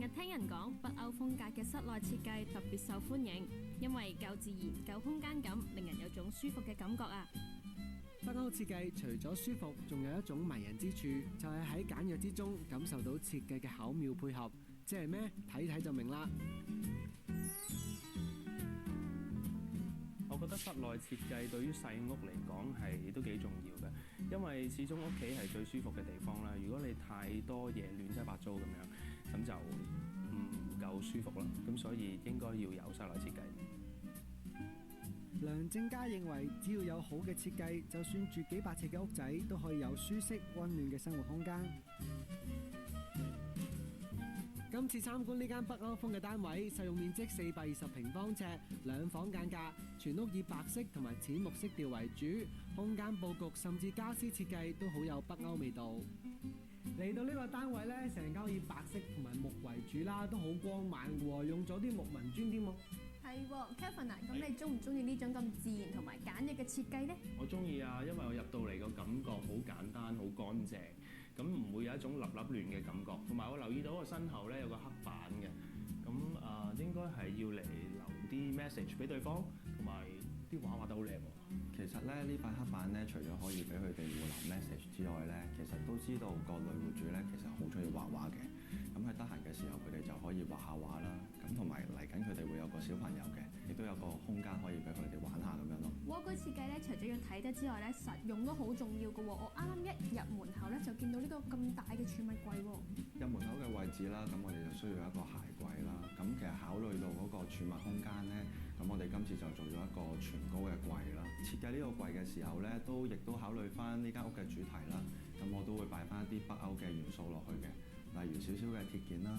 日聽人講北歐風格嘅室內設計特別受歡迎，因為夠自然、夠空間感，令人有種舒服嘅感覺啊！北歐設計除咗舒服，仲有一種迷人之處，就係喺簡約之中感受到設計嘅巧妙配合。即係咩？睇睇就明啦。我覺得室內設計對於細屋嚟講係都幾重要嘅，因為始終屋企係最舒服嘅地方啦。如果你太多嘢亂七八糟咁樣，咁就唔夠舒服啦。咁所以應該要有室內設計。梁正佳認為，只要有好嘅設計，就算住幾百尺嘅屋仔，都可以有舒適溫暖嘅生活空間。今次參觀呢間北歐風嘅單位，實用面積420平方尺，2房間隔，全屋以白色同埋淺木色調為主，空間佈局甚至家私設計都好有北歐味道。嚟到呢個單位咧，成間以白色同埋木為主啦，都好光猛喎，用咗啲木紋磚添喎。係喎，Kevin 啊，咁你中唔中意呢種咁自然同埋簡約嘅設計呢？我中意啊，因為我入到嚟個感覺好簡單、好乾淨，咁唔會有一種立立亂嘅感覺。同埋我留意到個身後咧有個黑板嘅，咁應該係要嚟留啲 message 俾對方，同埋啲畫畫得好靚喎。其實咧呢塊黑板咧，除咗可以俾佢哋互留 message 之外咧，其實都知道個女戶主咧其實好中意畫畫嘅。咁喺得閒嘅時候，佢哋就可以畫下畫啦。咁同埋嚟緊佢哋會有個小朋友嘅，亦都有個空間可以俾佢哋玩下咁樣咯。蝸居設計咧，除咗要睇得之外咧，實用都好重要嘅喎。我啱啱一入門口咧，就見到呢個咁大嘅儲物櫃喎。入門口嘅位置啦，咁我哋就需要一個鞋櫃啦。咁其實考慮到嗰個儲物空間咧，咁我哋今次就做咗一個全高嘅櫃啦。設計呢個櫃嘅時候咧，亦都考慮翻呢間屋嘅主題啦。咁我都會擺翻一啲北歐嘅元素落去嘅，例如少少嘅鐵件啦、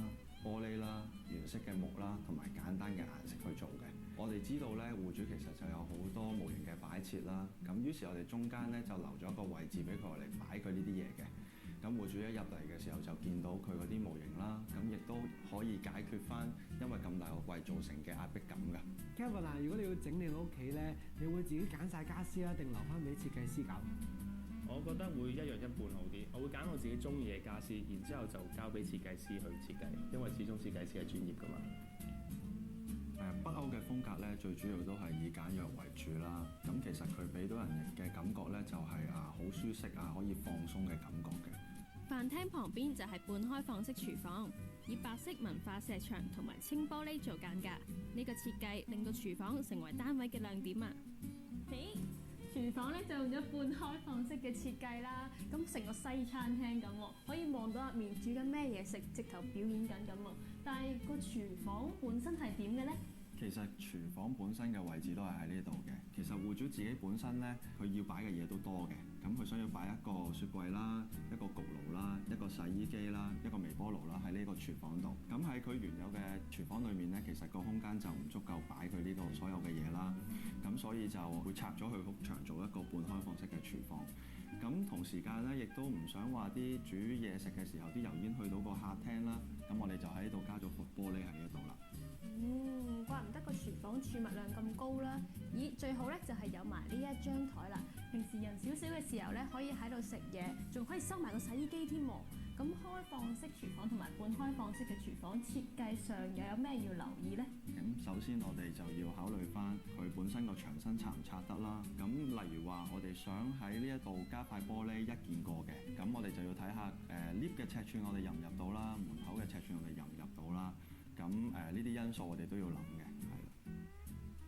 玻璃啦、原色嘅木啦，同埋簡單嘅顏色去做嘅。我哋知道咧，戶主其實就有好多模型嘅擺設啦。咁於是我哋中間咧就留咗一個位置俾佢嚟擺佢呢啲嘢嘅。咁戶主一入嚟嘅時候就見到佢嗰啲模型啦，咁亦都可以解決翻因為咁大個櫃造成嘅壓迫感㗎。Kevin 啊，如果你要整理個屋企咧，你會自己揀晒家私啊，定留翻俾設計師搞？我覺得會一樣一半好啲，我會揀我自己中意嘅家私，然之後就交俾設計師去設計，因為始終設計師係專業㗎嘛。北歐嘅風格咧，最主要都係以簡約為主啦。咁其實佢俾到人嘅感覺咧，就係好舒適啊，可以放鬆嘅感覺嘅。飯廳旁邊就係半開放式廚房，以白色文化石牆同埋青玻璃做間隔。呢個設計令到廚房成為單位嘅亮點啊！廚房咧就用咗半開放式嘅設計啦，咁成個西餐廳咁喎，可以望到入面煮緊咩嘢食，直頭表演緊咁喎。但係個廚房本身係點嘅呢？其實廚房本身嘅位置都係喺呢度嘅。其實戶主自己本身咧，佢要擺嘅嘢都多嘅。咁佢想要擺一個雪櫃啦、一個焗爐啦、一個洗衣機啦、一個微波爐啦，喺呢個廚房度。咁喺佢原有嘅廚房裏面咧，其實個空間就唔足夠擺佢呢度所有嘅嘢啦。咁所以就會拆咗佢幅牆，做一個半開放式嘅廚房。咁同時間咧，亦都唔想話啲煮嘢食嘅時候啲油煙去到個客廳啦。咁我哋就喺度加咗副玻璃喺呢度啦。怪唔得個廚房儲物量咁高啦！咦，最好咧就係有埋呢一張台啦。平時人少少嘅時候咧，可以喺度食嘢，仲可以收埋個洗衣機添喎。咁開放式廚房同埋半開放式嘅廚房設計上又有咩要留意呢？咁首先我哋就要考慮翻佢本身個牆身拆唔拆得啦。咁例如話我哋想喺呢一度加塊玻璃一件過嘅，咁我哋就要睇下lift 嘅尺寸我哋入唔入到啦，門口嘅尺寸我哋入唔入到啦。咁呢啲因素我哋都要諗嘅，係啦。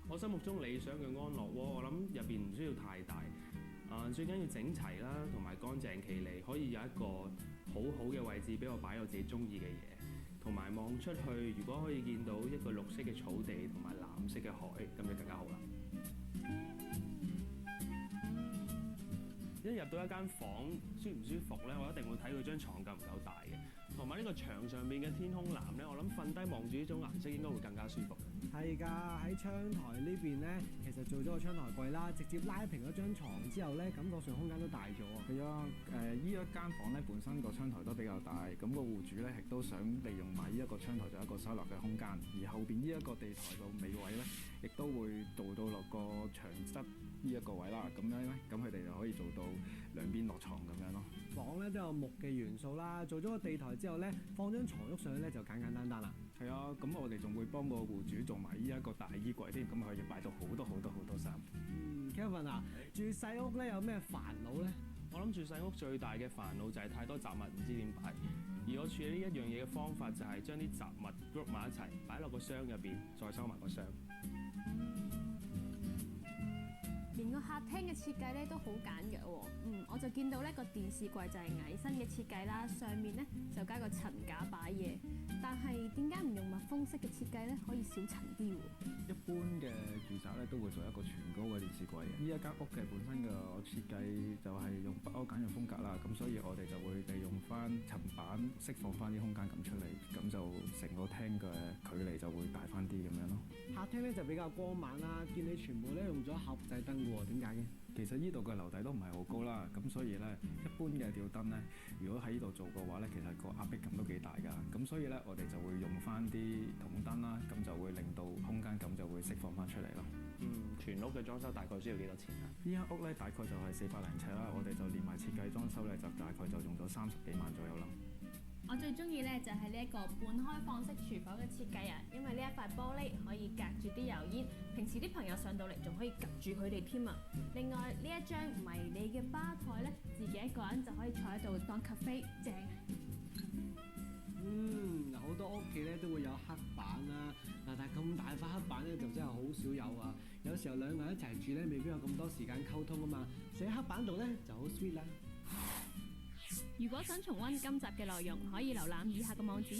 我心目中理想嘅安樂窩，我諗入邊唔需要太大，最緊要整齊啦，同埋乾淨企理，可以有一個好好嘅位置俾我擺我自己中意嘅嘢，同埋望出去，如果可以見到一個綠色嘅草地同埋藍色嘅海，咁就更加好啦。一入到一間房舒唔舒服咧，我一定會睇佢張床夠唔夠大嘅，同埋呢個牆上面嘅天空藍咧，我諗瞓低望住呢種顏色應該會更加舒服。係㗎，喺窗台呢邊咧，其實做咗個窗台櫃啦，直接拉平咗張床之後咧，感覺上空間都大咗。係啊，依一間房咧本身個窗台都比較大，咁個戶主咧亦都想利用埋呢一個窗台做一個收納嘅空間，而後邊呢一個地台個尾位咧，亦都會做到落個牆側呢一個位啦，咁樣咧，咁佢哋就可以做到兩邊落床咁樣咯。房咧都有木嘅元素啦，做咗個地台之後咧，放張床褥上去咧就簡簡單單啦。係啊，咁我哋仲會幫個戶主做埋呢一個大衣櫃添，咁可以擺到好多衫。Kevin 啊，住細屋咧有咩煩惱咧？我諗住細屋最大嘅煩惱就係太多雜物唔知點擺，而我處理呢一樣嘢嘅方法就係將啲雜物 group 埋一齊，擺落個箱入邊，再收埋個箱。連個客廳嘅設計咧都好簡約喎。我就見到呢個電視櫃就係矮身嘅設計啦，上面咧就加個層架擺嘢。但係點解唔用密封式嘅設計咧？可以少塵啲喎。一般嘅住宅咧都會做一個全高嘅電視櫃嘅。呢一間屋嘅本身嘅設計就係用北歐簡約風格啦，咁所以我哋就會利用翻層板釋放翻啲空間感出嚟，咁就成個廳嘅距離就會大翻啲咁樣咯。客廳咧就比較光猛啦，見你全部咧用咗盒仔燈嘅喎，點解嘅？其實呢度嘅樓底都唔係好高啦，咁所以咧一般嘅吊燈咧，如果喺呢度做嘅話咧，其實個壓迫感都幾大㗎，咁所以咧我哋就會用翻啲筒燈啦，咁就會令到空間感就會釋放翻出嚟咯。全屋嘅裝修大概需要幾多錢啊？呢間屋咧大概就係400零尺啦，我哋就連埋設計裝修咧就大概就用咗30幾萬左右啦。我最中意咧就係呢一個半開放式廚房嘅設計啊，因為呢一塊玻璃可以隔住啲油煙，平時啲朋友上到嚟仲可以夾住佢哋添啊。另外呢一張迷你嘅吧台咧，自己一個人就可以坐喺度當 cafe， 正。好多屋企咧都會有黑板啦，但係咁大塊黑板咧就真係好少有啊。有時候兩個人一齊住咧，未必有咁多時間溝通啊嘛，寫黑板度咧就好 sweet 啦。如果想重溫今集嘅內容，可以瀏覽以下嘅網址